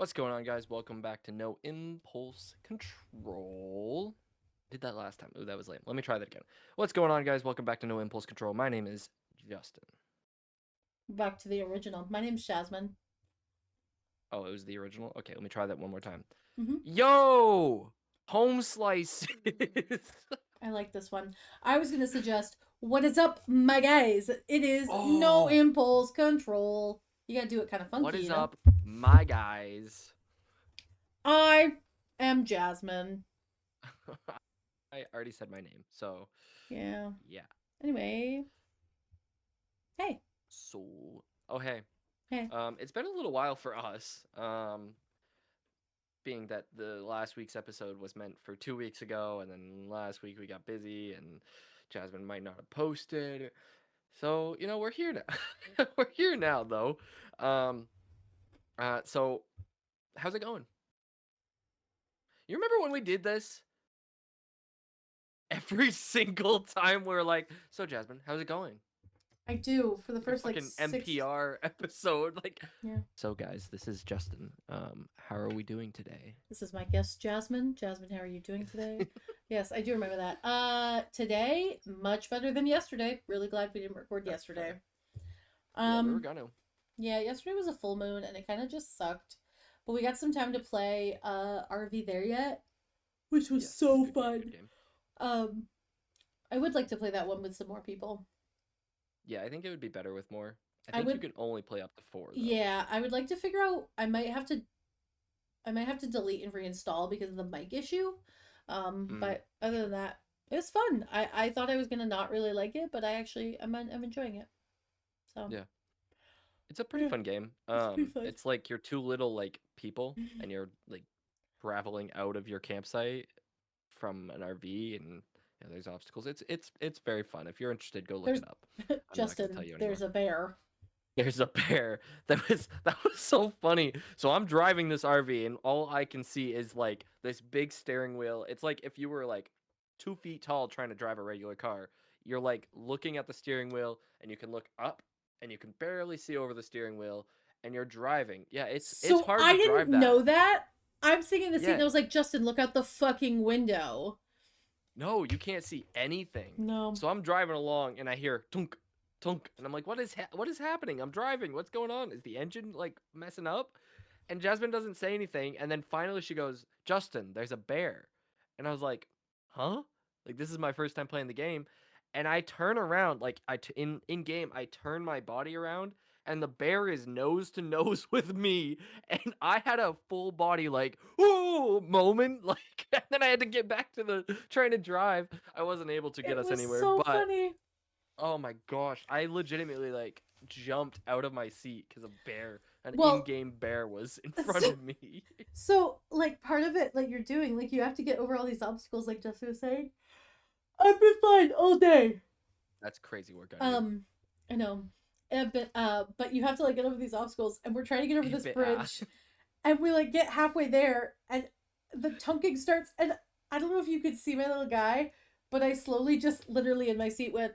What's going on, guys? Welcome back to No Impulse Control. Did that last time. Ooh, that was lame. Let me try that again. What's going on, guys? Welcome back to No Impulse Control. My name is Justin. Back to the original. My name's Jasmine. Oh, it was the original? Okay, let me try that one more time. hmm Yo! Home slices! I like this one. I was gonna suggest, what is up, my guys? It is no Oh! impulse control. You gotta do it kind of What funky, is you know. up, my guys? I am Jasmine. I already said my name, so Yeah. yeah. Anyway, hey, So, oh hey. hey. It's been a little while for us. Being that the last week's episode was meant for 2 weeks ago, and then last week we got busy, and Jasmine might not have posted. So we're here now. We're here now, though. Um, so how's it going? You remember when we did this? Every single time we are like, "So Jasmine, how's it going?" I do for the Like a first like fucking six. NPR episode. Like, Yeah. so guys, this is Justin. How are we doing today? This is my guest, Jasmine. Jasmine, how are you doing today? Yes, I do remember that. Today much better than yesterday. Really glad we didn't record That's yesterday. fair. Yeah, we were Um, gonna. Yeah, yesterday was a full moon and it kind of just sucked. But we got some time to play RV There Yet, which was Yes, so good game, good fun. game. Um I would like to play that one with some more people. Yeah, I think it would be better with more. I I think you would can only play up to four though. Yeah, I would like to figure out I might have to delete and reinstall because of the mic issue. Mm, But other than sure. that, it was fun. I thought I was gonna not really like it, but I'm enjoying it. So Yeah. It's a pretty yeah, fun game. it's pretty fun. It's like you're two little like people and you're like traveling out of your campsite from an RV and there's obstacles. It's very fun. If you're interested, go look There's it up. I'm not gonna tell Justin, you there's anymore. a bear. There's a bear. That was so funny. So I'm driving this RV and all I can see is like this big steering wheel. It's like if you were like 2 feet tall trying to drive a regular car. You're like looking at the steering wheel and you can look up and you can barely see over the steering wheel and you're driving. Yeah, it's So hard I to didn't drive know that. that. I'm sitting in the seat and Yeah. I was like, Justin, look out the fucking window. No, you can't see anything. No. So I'm driving along and I hear tunk, tunk, and I'm like, what is happening? I'm driving. What's going on? Is the engine like messing up? And Jasmine doesn't say anything, and then finally she goes, Justin, there's a bear. And I was like, huh? Like this is my first time playing the game, and I turn around, like in game, I turn my body around, and the bear is nose to nose with me, and I had a full body like ooh moment, like, and then I had to get back to the trying to drive. I wasn't able to get It us was anywhere, so but funny. oh my gosh, I legitimately like jumped out of my seat because a bear, an Well, in-game bear, was in front so, of me. like part of it, like you're doing, like you have to get over all these obstacles, like Justin was saying. I've been fine all day. That's crazy work out of you. Um, I know. But you have to like get over these obstacles, and we're trying to get over this Yeah. bridge, and we like get halfway there, and the tonking starts, and I don't know if you could see my little guy, but I slowly just literally in my seat went,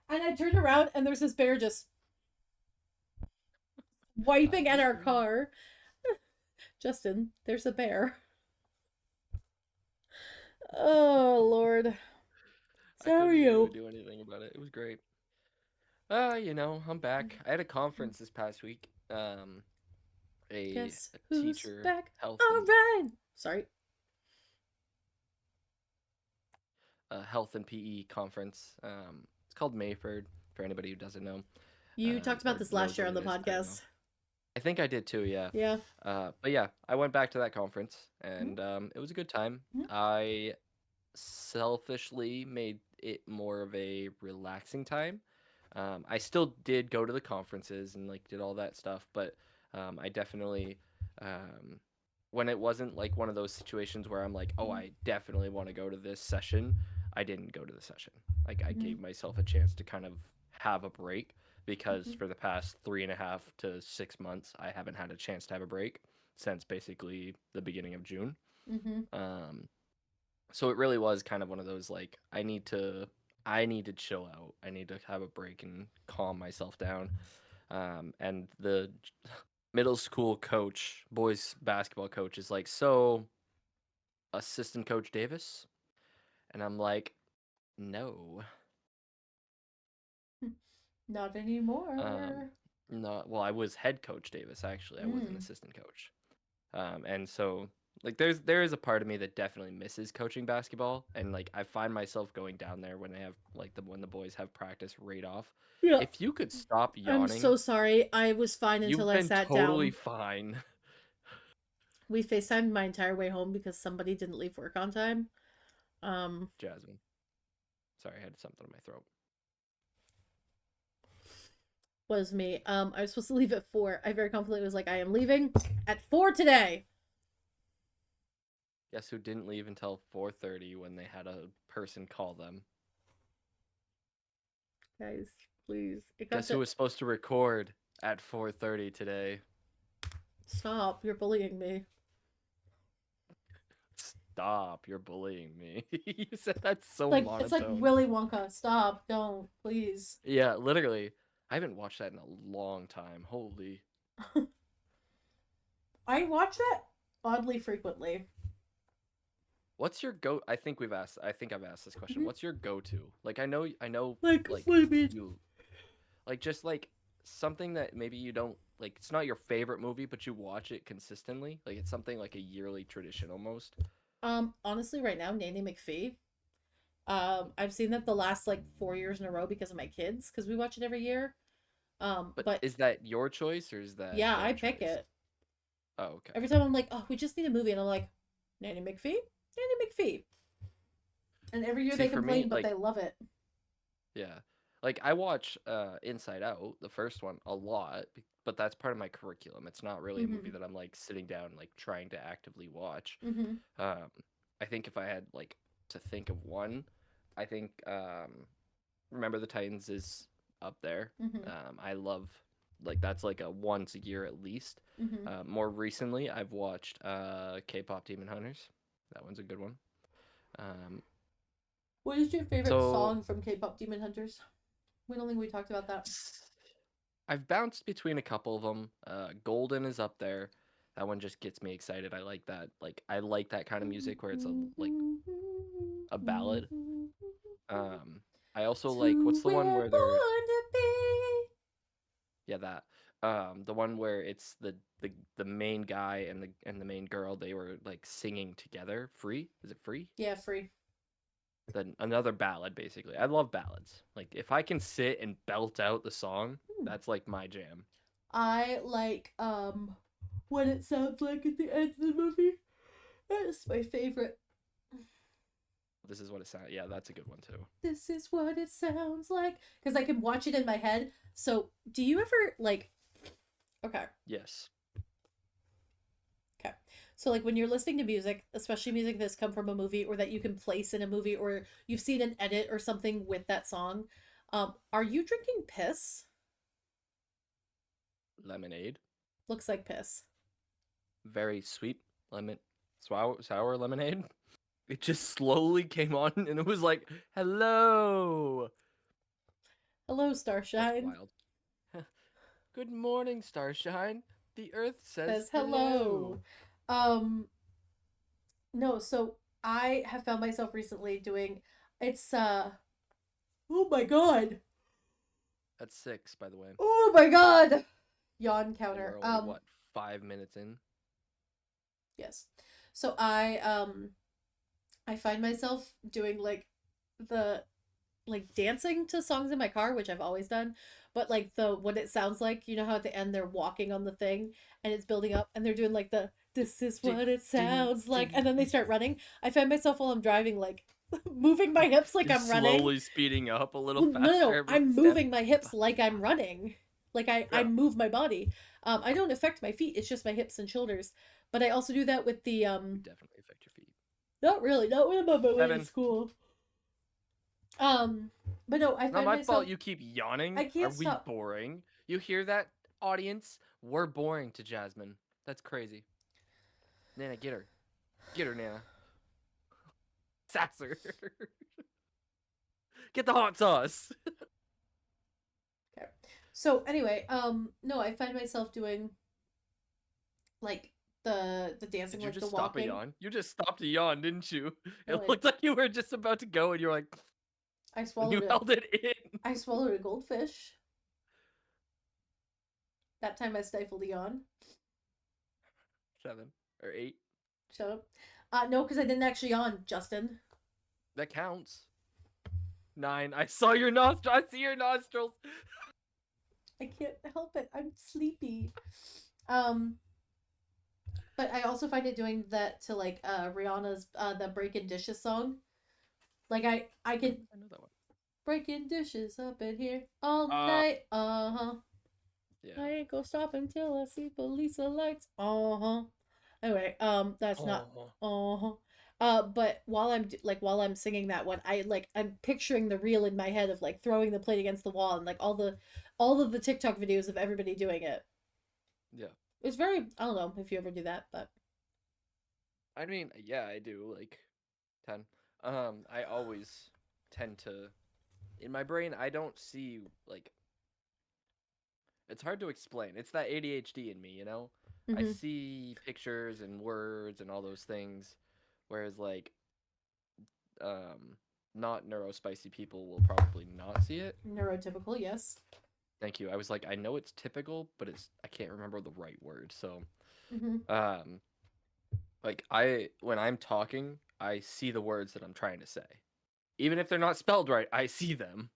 and I turned around, and there's this bear just I wiping at our understand. car. Justin, there's a bear. Oh Lord. I So how are couldn't really you? do anything about it. It was great. I'm back. I had a conference this past week. Guess A who's teacher back? health All and right. Sorry. health and PE conference. It's called Mayford for anybody who doesn't know, You talked about or this last knows year what on it the is. I don't know. podcast. I think I did too, yeah. Yeah. But yeah, I went back to that conference Mm-hmm. and it was a good time. I selfishly made it more of a relaxing time. I still did go to the conferences and like did all that stuff, but I definitely, um, when it wasn't like one of those situations where I'm like, oh, I definitely want to go to this session, I didn't go to the session. Like I Mm-hmm. gave myself a chance to kind of have a break because Mm-hmm. for the past 3.5 to 6 months, I haven't had a chance to have a break since basically the beginning of June. Mm-hmm. Um, so it really was kind of one of those like I need to chill out. I need to have a break and calm myself down. And middle school coach, boys basketball coach is like, "So, assistant coach Davis?" And I'm like, "No." Not Um, anymore. no, well, I was head coach Davis actually. I was an Mm. assistant coach. And so like there is a part of me that definitely misses coaching basketball, and like I find myself going down there when they have like when the boys have practice right off. Yeah. If you could stop I'm yawning, so sorry. I was fine until you've I been sat totally down. fine. We FaceTimed my entire way home because somebody didn't leave work on time. Um, Jasmine, sorry, I had something in my throat. was me. I was supposed to leave at 4. I very confidently was like, I am leaving at 4 today. Guess who didn't leave until 4:30 when they had a person call them? Guys, please. It got Guess who to was supposed to record at 4:30 today? stop. You're bullying me. Stop, you're bullying me. You said that so Like it's like monotone. Willy Wonka. Stop. Don't. Please. Yeah, literally. I haven't watched that in a long time. Holy. I watch that oddly frequently. What's your go? I think I've asked this question. Mhm. What's your go-to? Like I know Like, like what do you mean? you like just like something that maybe you don't like it's not your favorite movie, but you watch it consistently. Like it's something like a yearly tradition almost. Honestly, right now, Nanny McPhee. I've seen that the last like 4 years in a row because of my kids, because we watch it every year. But But is that your choice or is that yeah, I their pick choice? it. Oh, okay. Every time I'm like, oh, we just need a movie, and I'm like, Nanny McPhee, Nanny McPhee, and every year See, they for me, complain, but like they love it. yeah. Like I watch Inside Out, the first one, a lot, but that's part of my curriculum. It's not really a movie Mm-hmm. that I'm like sitting down like trying to actively watch. Mm-hmm. Um I think if I had like to think of one, I think Remember the Titans is up there. Mm-hmm. I love like that's like a once a year at least. Mm-hmm. More recently, I've watched K-pop Demon Hunters. That one's a good one. Um What is your favorite so song from K-pop Demon Hunters? We don't think we talked about that. I've bounced between a couple of them. Golden is up there. That one just gets me excited. I like that. Like I like that kind of music where it's a like a ballad. Um, I also like To what's the one we're where they're born to be. yeah that the one where it's the main guy and the main girl they were like singing together. Free? Is it free? Yeah, free. Then another ballad basically. I love ballads. Like if I can sit and belt out the song, Hmm. that's like my jam. I like what it sounds like at the end of the movie. That's my favorite. This is what it sounds. Yeah, that's a good one too. This is what it sounds like because I can watch it in my head. So, do you ever like? Okay, Yes. okay. So, like when you're listening to music, especially music that's come from a movie or that you can place in a movie, or you've seen an edit or something with that song, are you drinking piss? Lemonade. Looks like piss. Very sweet lemon sour lemonade. It just slowly came on and it was like, "Hello." Hello, That's Starshine. wild. Good morning, Starshine. The earth says Says hello. hello. Um, no, so I have found myself recently doing it's oh my god. That's 6, by the way. Oh my god. Yawn And counter. we're only what, 5 minutes in? Yes. So I find myself doing like the like dancing to songs in my car, which I've always done, but like the what it sounds like, you know how at the end they're walking on the thing and it's building up and they're doing like the this is Ding, what it ding, sounds like ding. and then they start running. I find myself while I'm driving like moving my hips like I'm Just running. slowly speeding up a little Well, no, no, faster no. every I'm step. moving my hips like I'm running. Like I Yeah, move my body. I don't affect my feet. It's just my hips and shoulders. But I also do that with the you definitely affect your feet. not really, not when I'm on my way to 7. school. Um, but no, I Not find my fault myself you keep yawning. I Are can't we stop. boring? You hear that, audience? We're boring to Jasmine. That's crazy. Nana, get her. Get her, Nana. Sass her. Get the hot sauce. Okay. So anyway, no, I find myself doing like the dancing, Did you like the just stop a walking. yawn? You just stopped a yawn, didn't you? No, It looked like you were just about to go, and you're like, I and you swallowed it. held it in. I swallowed a goldfish. That time I stifled a yawn. 7 or 8. Shut up. No, because I didn't actually yawn, Justin. That counts. 9. I saw your nostril. I see your nostrils. I can't help it. I'm sleepy. Um, but I also find it doing that to like Rihanna's the Breaking Dishes song. Like I I don't can think I know that one. breaking dishes up in here all Uh, night. Uh-huh. yeah. I ain't gonna stop until I see police lights. Uh-huh. Anyway, that's not Oh, uh-huh. But while I'm singing that one, I'm picturing the reel in my head of like throwing the plate against the wall and like all of the TikTok videos of everybody doing it. yeah. It's very I don't know if you ever do that, but I mean, yeah, I do. Like 10. I always tend to. In my brain, I don't see like. It's hard to explain. It's that ADHD in me, you know? I mm-hmm. see pictures and words and all those things, whereas like um not neurospicy people will probably not see it. Neurotypical, yes. Thank you. I was like, I know it's typical, but I can't remember the right word. So, Mm-hmm. um like I when I'm talking, I see the words that I'm trying to say. Even if they're not spelled right, I see them.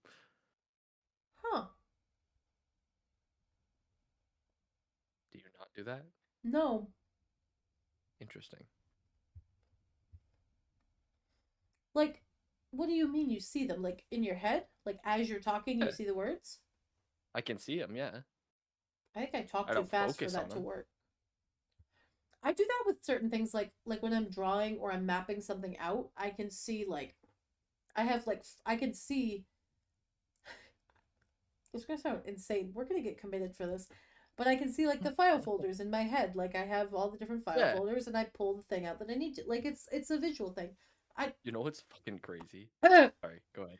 Huh. Do you not do that? No. Interesting. Like, what do you mean you see them? Like in your head? Like as you're talking, you Yeah, see the words? I can see them, yeah. I think I talk I too don't fast for focus on that to them. work. I do that with certain things, like when I'm drawing or I'm mapping something out. I can see like I have like I can see. It's gonna sound insane. We're gonna get committed for this, but I can see like the file folders in my head. Like I have all the different file Yeah. folders, and I pull the thing out that I need to. Like it's a visual thing. I You know what's fucking crazy? Sorry, go ahead.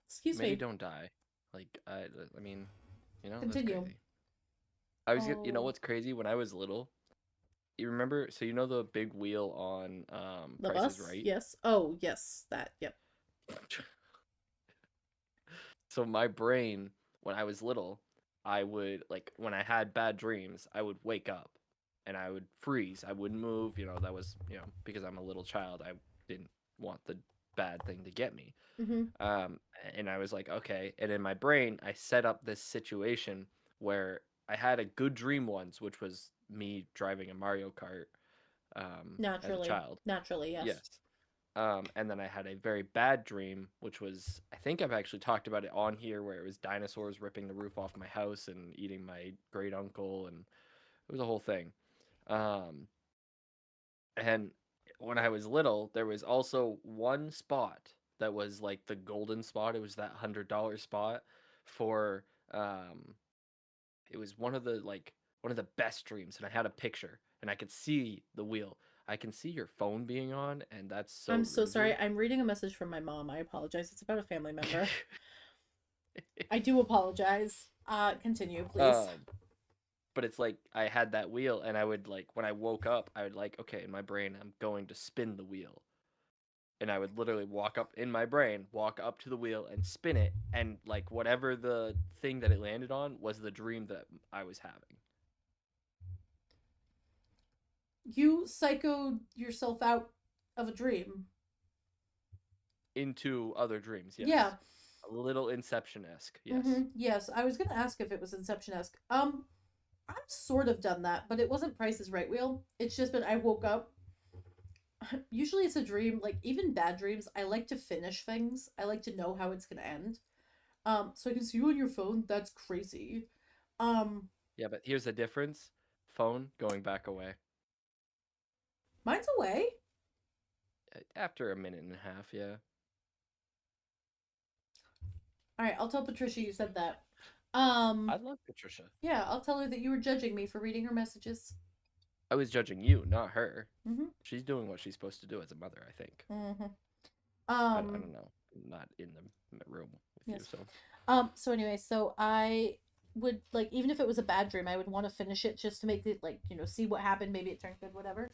excuse Many me. don't die. Like I mean, that's Continue. crazy. You know Oh, what's crazy? When I was little, you remember? So you know the big wheel on the Price is bus. Right? Yes. Oh, yes. That. Yep. So my brain, when I was little, I would like when I had bad dreams, I would wake up and I would freeze. I wouldn't move. That was because I'm a little child. I didn't want the bad thing to get me. Mm-hmm. Um, and I was like, okay. And in my brain, I set up this situation where I had a good dream once, which was me driving a Mario Kart as a Naturally. child. Naturally. Yes. Yes. And then I had a very bad dream, which was, I think I've actually talked about it on here, where it was dinosaurs ripping the roof off my house and eating my great uncle, and it was a whole thing. Um, and when I was little, there was also one spot that was like the golden spot. It was that $100 spot for it was one of the best dreams, and I had a picture and I could see the wheel. I can see your phone being on, and that's I'm so so sorry. rude. I'm reading a message from my mom. I apologize. It's about a family member. I do apologize. Continue, please. um, but it's like I had that wheel, and I would like when I woke up, I would like okay in my brain, I'm going to spin the wheel, and I would literally walk up in my brain, walk up to the wheel and spin it, and like whatever the thing that it landed on was the dream that I was having. You psychoed yourself out of a dream. Into other dreams, Yeah. yes. A little Inception esque, yes. Mm-hmm. Yes. I was gonna ask if it was Inception esque. I've sort of done that, but it wasn't Price's Right wheel. It's just been I woke up. Usually it's a dream. Like even bad dreams, I like to finish things. I like to know how it's gonna end. So I can see you on your phone. That's crazy. Um, Yeah, but here's the difference. Phone going back away. Mine's away. After a minute and a half, yeah. All right, I'll tell Patricia you said that. I Um, love Patricia. yeah, I'll tell her that you were judging me for reading her messages. I was judging you, not her. Mm-hmm. She's doing what she's supposed to do as a mother, I think. Mm-hmm. I Um, don't know. I'm not in the room with you, yes. so. So anyway, so I would like even if it was a bad dream, I would want to finish it just to make it like, see what happened, maybe it turned good, whatever.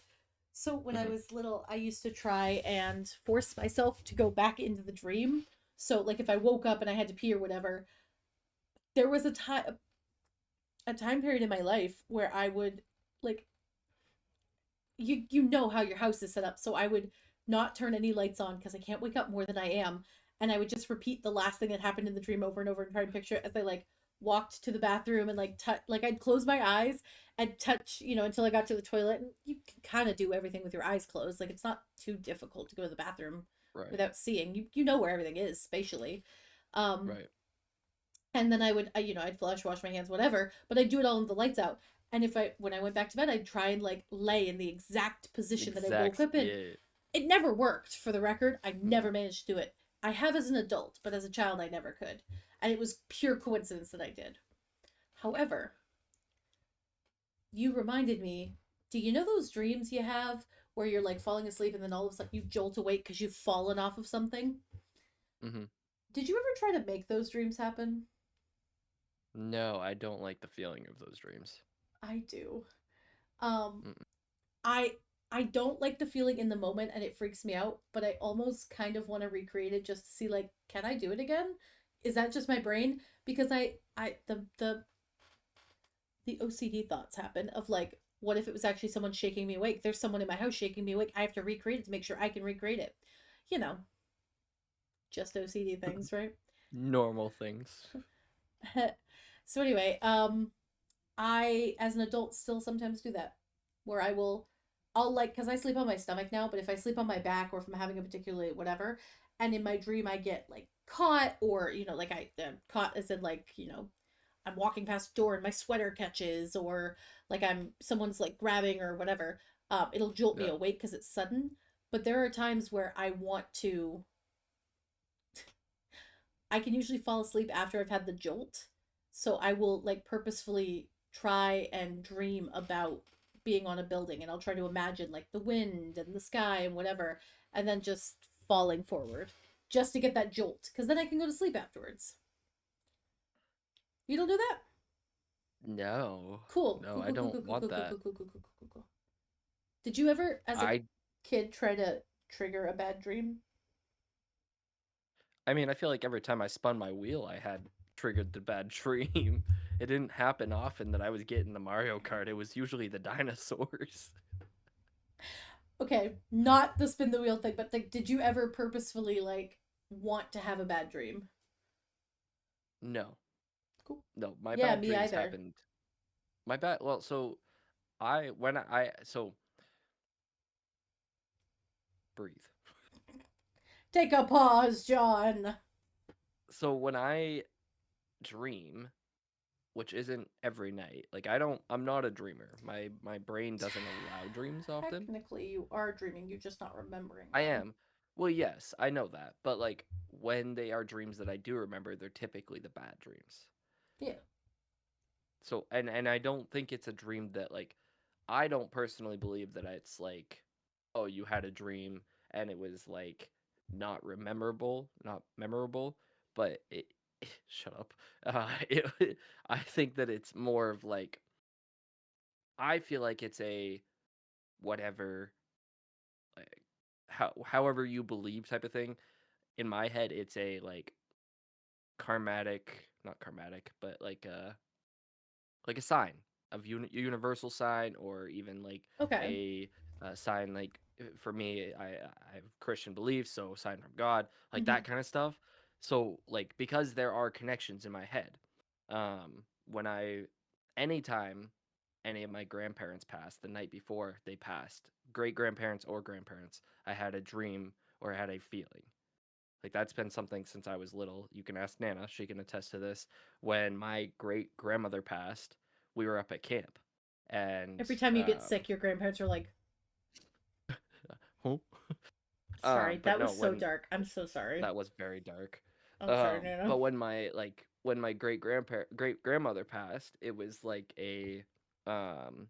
So when I Hmm. was little, I used to try and force myself to go back into the dream. So like if I woke up and I had to pee or whatever, there was a time period in my life where I would like you know how your house is set up. So I would not turn any lights on because I can't wake up more than I am, and I would just repeat the last thing that happened in the dream over and over and try and picture it as I like walked to the bathroom and like touch like I'd close my eyes and touch, until I got to the toilet. And you can kind of do everything with your eyes closed. Like it's not too difficult to go to the bathroom Right. without seeing. You know where everything is spatially. Um Right. and then I would, I'd flush, wash my hands, whatever, but I'd do it all with the lights out. And when I went back to bed, I'd try and like lay in the exact position that I woke Exact. up in. Yeah. It never worked, for the record. I Mm. never managed to do it. I have as an adult, but as a child, I never could. And it was pure coincidence that I did. However, you reminded me, do you know those dreams you have where you're like falling asleep and then all of a sudden you jolt awake because you've fallen off of something? Hmm. Did you ever try to make those dreams happen? No, I don't like the feeling of those dreams. I do. Um, Mm-mm. I I don't like the feeling in the moment and it freaks me out, but I almost kind of want to recreate it just to see like can I do it again? Is that just my brain? Because the OCD thoughts happen of like what if it was actually someone shaking me awake? There's someone in my house shaking me awake. I have to recreate it to make sure I can recreate it. You know, just OCD things, right? Normal things. So anyway, I, as an adult, still sometimes do that, where I'll like, because I sleep on my stomach now, but if I sleep on my back or if I'm having a particularly whatever, and in my dream I get like caught, or, like caught as in like, I'm walking past a door and my sweater catches, or like someone's like grabbing or whatever, it'll jolt me Yeah. awake because it's sudden. But there are times where I can usually fall asleep after I've had the jolt. So I will like purposefully try and dream about being on a building, and I'll try to imagine like the wind and the sky and whatever, and then just falling forward just to get that jolt because then I can go to sleep afterwards. You don't do that? No. Cool. No, Cool, I cool, cool, cool, don't cool, want cool, cool, that. cool, cool, cool, cool, cool, cool. Did you ever, as a I kid, try to trigger a bad dream? I mean, I feel like every time I spun my wheel, I had triggered the bad dream. It didn't happen often that I was getting the Mario Kart. It was usually the dinosaurs. Okay, not the spin the wheel thing, but like, did you ever purposefully like want to have a bad dream? No. Cool. No, my Yeah, bad me dreams either. happened. My bad well, so I when I so breathe. Take a pause, John. So when I dream, which isn't every night, like I'm not a dreamer. My brain doesn't allow dreams often. Technically, you are dreaming, you're just not remembering I them. am. Well, yes, I know that. But like when they are dreams that I do remember, they're typically the bad dreams. Yeah. So and I don't think it's a dream that like I don't personally believe that it's like oh, you had a dream and it was like not memorable, but it shut up. I think that it's more of like I feel like it's a whatever like however you believe type of thing. In my head, it's a like karmatic, not karmatic, but like a sign of universal sign, or even like Okay. a, sign. Like for me, I have Christian beliefs, so sign from God, like Mm-hmm. that kind of stuff. So like because there are connections in my head, when I anytime any of my grandparents passed the night before they passed, great grandparents or grandparents, I had a dream or I had a feeling. Like that's been something since I was little. You can ask Nana; she can attest to this. When my great grandmother passed, we were up at camp, and Every time you get sick, your grandparents are like, huh? sorry, But that no, was so when dark. I'm so sorry. that was very dark. I'm sorry, Nana. But when my great grandmother passed, it was like a um,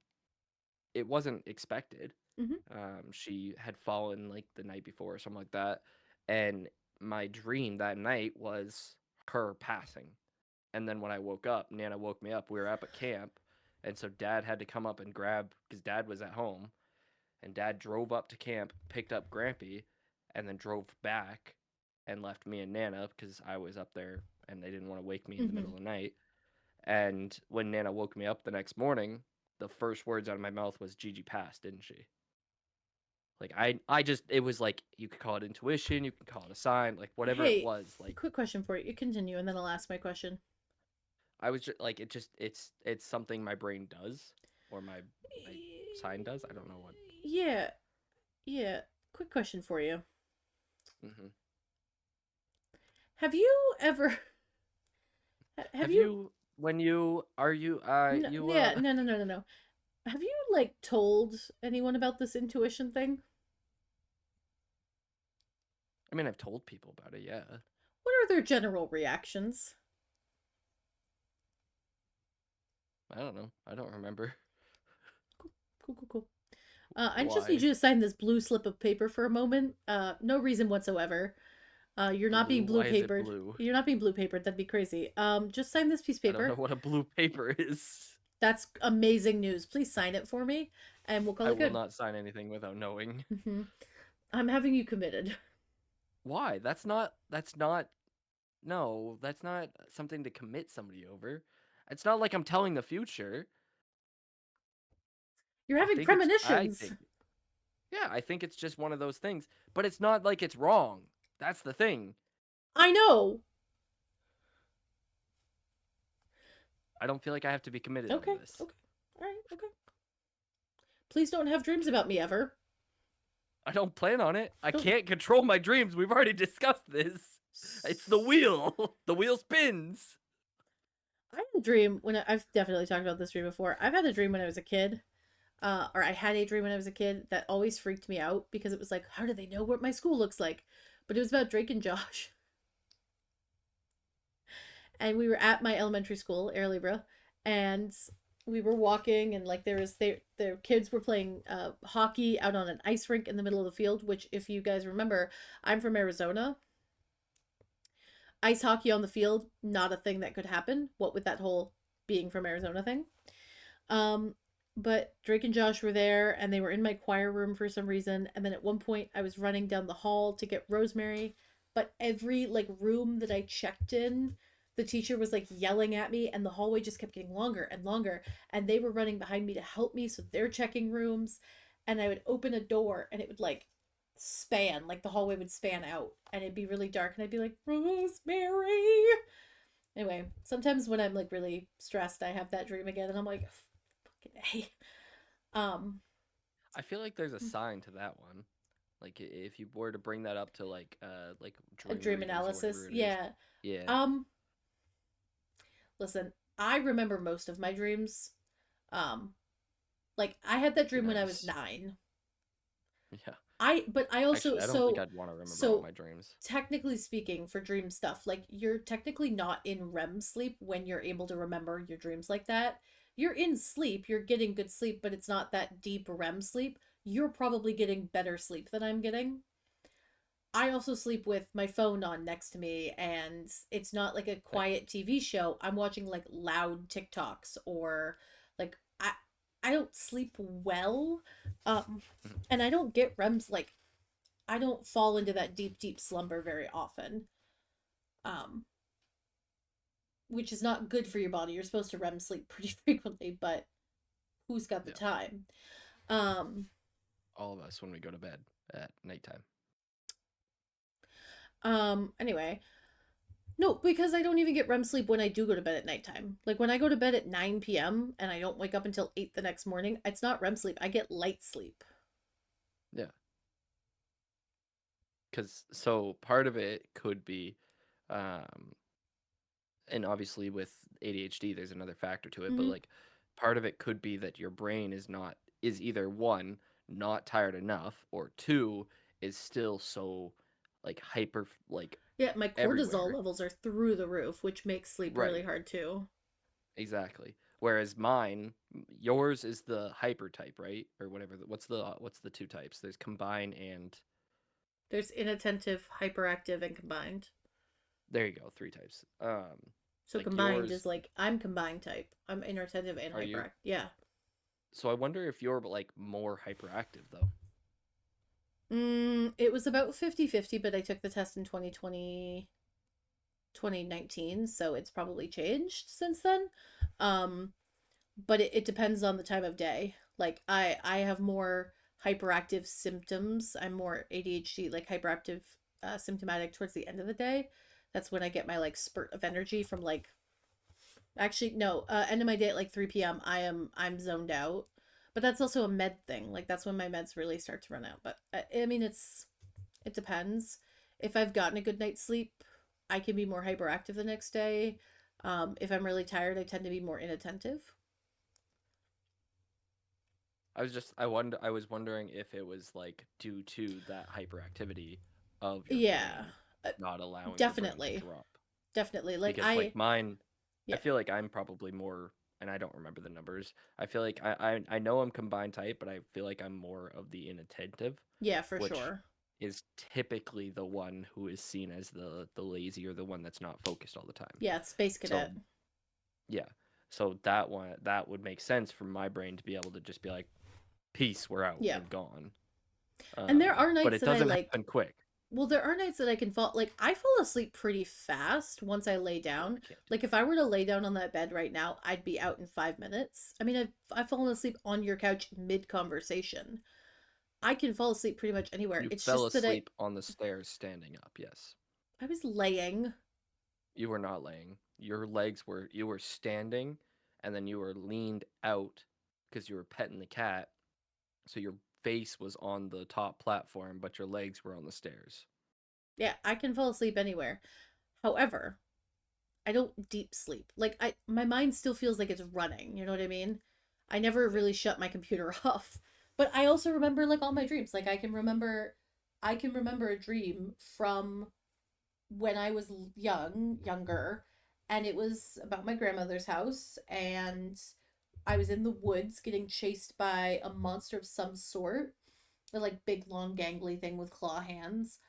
it wasn't expected. Mm-hmm. She had fallen like the night before or something like that, and my dream that night was her passing. And then when I woke up, Nana woke me up. We were up at camp, and so Dad had to come up and grab because Dad was at home, and Dad drove up to camp, picked up Grampy, and then drove back and left me and Nana because I was up there and they didn't want to wake me in the Mm-hmm. middle of the night. And when Nana woke me up the next morning, the first words out of my mouth was Gigi passed, didn't she? Like I just it was like you could call it intuition, you can call it a sign, like whatever it Hey, was. Like quick question for you. You continue, and then I'll ask my question. I was just like it's something my brain does or my sign does. I don't know what. Yeah, yeah. Quick question for you. Hmm. Have you ever? Have Have you? you when you are you No, you yeah, no, no, no, no, no. Have you like told anyone about this intuition thing? I mean I've told people about it, yeah. What are their general reactions? I don't know. I don't remember Cool, cool, cool, cool. I just need why. you to sign this blue slip of paper for a moment. No reason whatsoever. You're not Blue? being blue Why is it papered. blue? You're not being blue papered. That'd be crazy. Just sign this piece of I don't know paper. what a blue paper is. That's amazing news. Please sign it for me, and we'll call I it will good. not sign anything without knowing. I'm having you committed. Why? No, that's not something to commit somebody over. It's not like I'm telling the future. You're I having think it's I premonitions. think Yeah, I think it's just one of those things, but it's not like it's wrong. That's the thing. I know. I don't feel like I have to be committed over Okay, this. okay. All right, okay. Please don't have dreams about me ever. I don't plan on it. I Don't. can't control my dreams. We've already discussed this. It's the wheel. The wheel spins. I had a dream I've definitely talked about this dream before. I've had a dream when I was a kid, or I had a dream when I was a kid that always freaked me out because it was like, how do they know what my school looks like? But it was about Drake and Josh, and we were at my elementary school, Air Libra, and we were walking, and like their kids were playing hockey out on an ice rink in the middle of the field. Which, if you guys remember, I'm from Arizona. Ice hockey on the field, not a thing that could happen. What with that whole being from Arizona thing. Um, but Drake and Josh were there, and they were in my choir room for some reason. And then at one point, I was running down the hall to get Rosemary, but every like room that I checked in, the teacher was like yelling at me, and the hallway just kept getting longer and longer. And they were running behind me to help me, so they're checking rooms. And I would open a door, and it would like span, like the hallway would span out, and it'd be really dark, and I'd be like, Rosemary. Anyway, sometimes when I'm like really stressed, I have that dream again, and I'm like, fucking A. I feel like there's a sign to that one. Like if you were to bring that up to like A dream dream readers or analysis. whatever it is. Yeah. Yeah. Um, Listen, I remember most of my dreams. Um, like I had that dream when I was Nice. 9. Yeah. But I also Actually, I don't think I'd want to remember all so my dreams. technically speaking, for dream stuff, like you're technically not in REM sleep when you're able to remember your dreams like that. You're in sleep, you're getting good sleep, but it's not that deep REM sleep. You're probably getting better sleep than I'm getting. I also sleep with my phone on next to me, and it's not like a Like, quiet TV show. I'm watching like loud TikToks, or like I don't sleep well. Um mhm. and I don't get REMs, like I don't fall into that deep slumber very often. Um which is not good for your body. You're supposed to REM sleep pretty frequently, but who's got the Yeah. time? Um All of us when we go to bed at nighttime. anyway, no, because I don't even get REM sleep when I do go to bed at nighttime. Like when I go to bed at 9 p.m. and I don't wake up until 8 the next morning, it's not REM sleep. I get light sleep. Yeah. Cuz so part of it could be um and obviously with ADHD there's another factor to it, but Mm-hmm. like part of it could be that your brain is either one not tired enough or two is still so like hyper like Yeah, my cortisol everywhere. levels are through the roof, which makes sleep really Right. hard too. Exactly. Whereas yours is the hyper type, right? Or whatever. What's the two types? There's combine and There's inattentive, hyperactive, and combined. there you go, three types. So Like combined yours, is like I'm combined type. I'm inattentive and are you? hyperactive. Yeah. So I wonder if you're like more hyperactive though. It was about 50-50, but I took the test in 2019, so it's probably changed since then. Um, but it depends on the time of day. Like I have more hyperactive symptoms. I'm more ADHD, like hyperactive, symptomatic towards the end of the day. That's when I get my like spurt of energy from like actually no, end of my day at like 3 p.m. I'm zoned out. But that's also a med thing. Like that's when my meds really start to run out. But I mean it depends. If I've gotten a good night's sleep, I can be more hyperactive the next day. If I'm really tired, I tend to be more inattentive. I was wondering if it was like due to that hyperactivity of your Yeah, brain not allowing your brain to definitely, drop. definitely. Like Because like I, mine, I yeah, feel like I'm probably more, and I don't remember the numbers. I feel like I know I'm combined type, but I feel like I'm more of the inattentive, yeah, for which sure. is typically the one who is seen as the lazy or the one that's not focused all the time. Yeah, Space So Cadet. yeah, so that one that would make sense for my brain to be able to just be like, peace, we're out Yeah, and gone. and there are But nights it that I doesn't like. happen quick. Well, there are nights that I can fall. Like I fall asleep pretty fast once I lay Yeah, I down. can't do Like if I were to lay down on that bed right now, I'd be out in 5 minutes. I mean, I've fallen asleep on your couch mid conversation. I can fall asleep pretty much that. anywhere. You It's fell just that asleep on the stairs standing up. Yes, I was laying. you were not laying. Your legs were you were standing, and then you were leaned out because you were petting the cat. So your face was on the top platform, but your legs were on the stairs. Yeah, I can fall asleep anywhere. However, I don't deep sleep. Like my mind still feels like it's running, you know what I mean? I never Yeah, really shut my computer off. But I also remember like all my dreams. Like I can remember a dream from when I was younger, and it was about my grandmother's house, and I was in the woods getting chased by a monster of some sort, a like big long gangly thing with claw hands,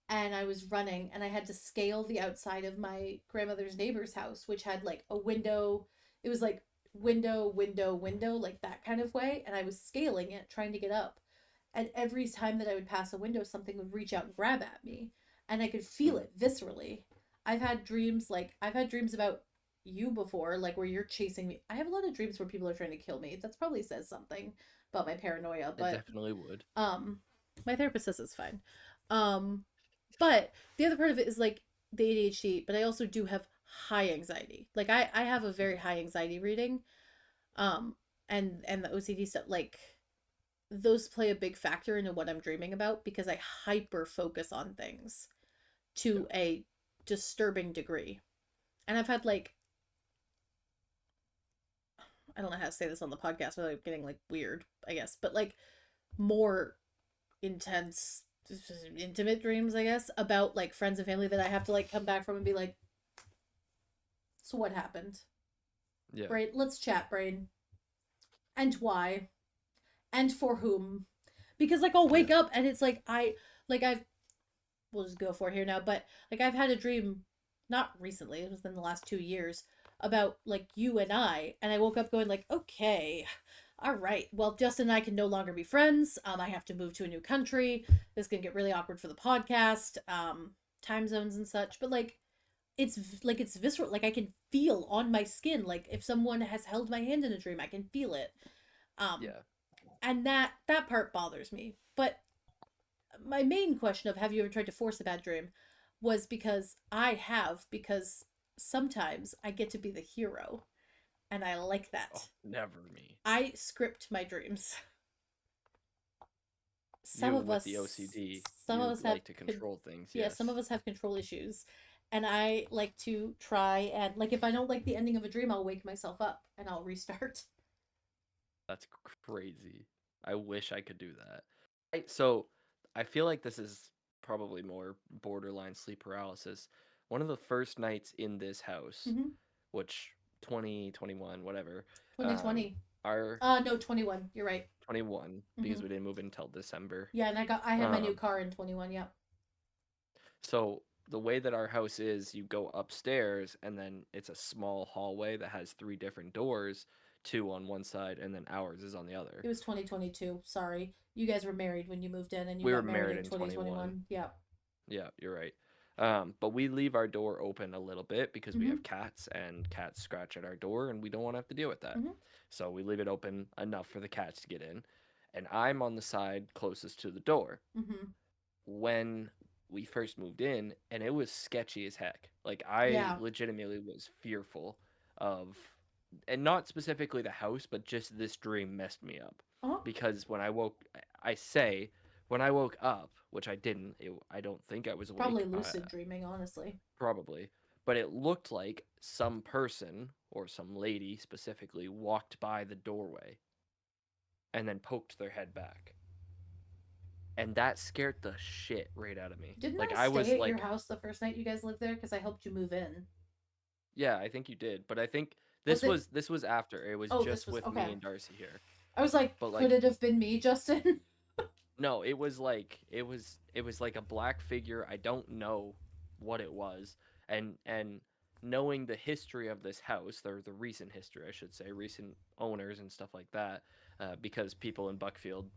and I was running and I had to scale the outside of my grandmother's neighbor's house, which had like a window. It was like window, window, window, like that kind of way. And I was scaling it, trying to get up. And every time that I would pass a window, something would reach out and grab at me. And I could feel mm, it viscerally. I've had dreams about you before, like where you're chasing me. I have a lot of dreams where people are trying to kill me. That's probably says something about my paranoia, it but definitely would. um my therapist says it's fine. Um but the other part of it is like the ADHD, but I also do have high anxiety. Like I have a very high anxiety reading. Um and the OCD stuff like those play a big factor into what I'm dreaming about because I hyper focus on things Yeah, to a disturbing degree. And I've had like I don't know how to say this on the podcast without getting like weird, I guess, but like more intense intimate dreams, I guess, about like friends and family that I have to like come back from and be like, so what happened? yeah, Brain, let's chat, brain. And why? And for whom? Because like I'll wake yeah. up and it's like I've we'll just go for it here now, but like I've had a dream not recently, it was within the last 2 years, about like you and I woke up going like, okay, all right, well, Justin and I can no longer be friends. I have to move to a new country. This can get really awkward for the podcast, time zones and such. But like it's visceral. Like I can feel on my skin. Like if someone has held my hand in a dream, I can feel it. Um, Yeah. and that part bothers me. But my main question of have you ever tried to force a bad dream was because sometimes I get to be the hero and I like Oh, that. never me. I script my dreams. Some You of with the us OCD, some of you us have like to control things. yeah, some of Yes, us have control issues. And I like to try and like if I don't like the ending of a dream, I'll wake myself up and I'll restart. that's crazy. I wish I could do that. So I feel like this is probably more borderline sleep paralysis. One of the first nights in this house, Mm-hmm. which 2021, whatever, um, 2020. our No, 21. You're right. 21 Mm-hmm. because we didn't move in until December. Yeah, and I had my new Um, car in 21. Yep. so the way that our house is, you go upstairs and then it's a small hallway that has three different doors, two on one side and then ours is on the other. It was 2022. Sorry. You guys were married when you moved in and you We were got married married in in 21. 2021. Yeah. Yeah, you're right. But we leave our door open a little bit because we have Mhm. cats and cats scratch at our door and we don't want to have to deal with that. Mhm. So we leave it open enough for the cats to get in. And I'm on the side closest to the door. Mhm. When we first moved in, and it was sketchy as heck. Like I Yeah. legitimately was fearful of, and not specifically the house, but just this dream messed me up Uh-huh. because when I woke, I say when I woke up, which I didn't. I don't think I was Probably awake. lucid dreaming, honestly. Probably, but it looked like some person or some lady specifically walked by the doorway and then poked their head back. And that scared the shit right out of me. Didn't Like I I stay was at your like, house the first night you guys lived there because I helped you move in? yeah, I think you did, but I think Was it? this was after. It was Oh, this just was with me okay. and Darcy here. I was like, But could like it have been me, Justin? no, it was like a black figure. I don't know what it was. And knowing the history of this house, or the recent history, I should say, recent owners and stuff like that, because people in Buckfield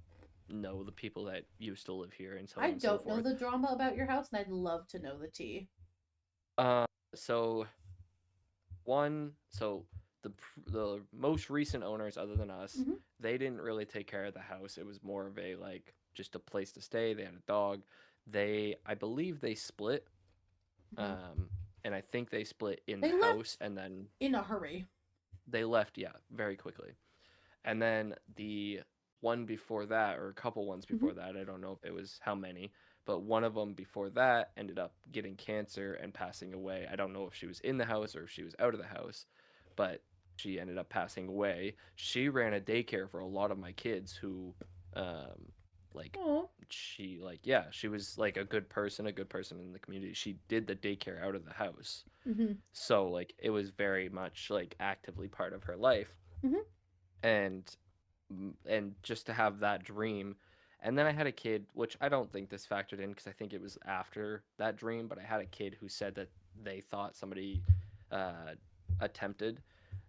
know the people that used to live here and so I on and so don't know forth. the drama about your house, and I'd love to know the tea. So so the most recent owners other than us, Mhm. they didn't really take care of the house. It was more of a like just a place to stay. They had a dog. I believe they split, Mhm. um and I think they split in the They house left and then in a hurry. they left, yeah, very quickly. And then the one before that, or a couple ones Mhm. before that, I don't know if it was how many, but one of them before that ended up getting cancer and passing away. I don't know if she was in the house or if she was out of the house, but she ended up passing away. She ran a daycare for a lot of my kids who, like, Oh. yeah, she was like a good person in the community. She did the daycare out of the house. Mhm. So, like, it was very much like actively part of her life. Mhm. And and just to have that dream. And then I had a kid, which I don't think this factored in because I think it was after that dream, but I had a kid who said that they thought somebody uh, attempted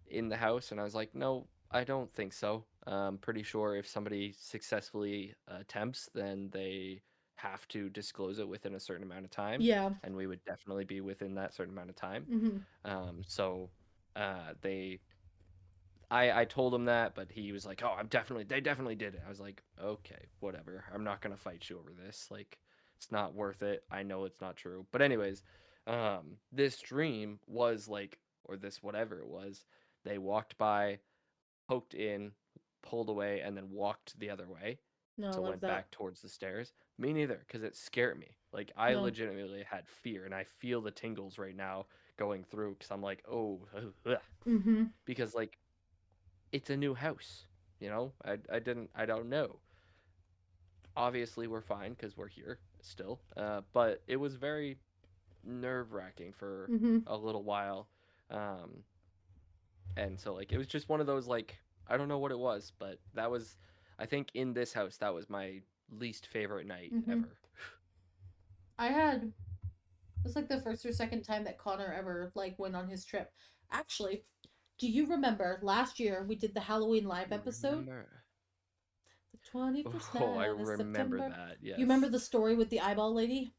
in the house, and I was like, no, I don't think so. I'm pretty sure if somebody successfully attempts, then they have to disclose it within a certain amount of time, Yeah. and we would definitely be within that certain amount of time. Mhm. So they I told him that, but he was like, "Oh, they definitely did it." I was like, "Okay, whatever. I'm not gonna fight you over this. Like, it's not worth it. I know it's not true." But anyways, this dream was like, or this whatever it was, they walked by, poked in, pulled away, and then walked the other way. No, I So love went that. back towards the stairs. Me neither, because it scared me. Like I No. legitimately had fear, and I feel the tingles right now going through because I'm like, oh, ugh. Mhm. Because like it's a new house. I don't know. Obviously, we're fine because we're here still. But it was very nerve wracking for Mhm. a little while. Um, and so, like, it was just one of those, like, I don't know what it was, but I think in this house, that was my least favorite night Mhm. ever. I had it was like the first or second time that Connor ever like went on his trip. Actually, do you remember last year we did the Halloween live You episode? remember? The 21st Oh, I night of remember September. that, You remember yes. the story with the eyeball lady?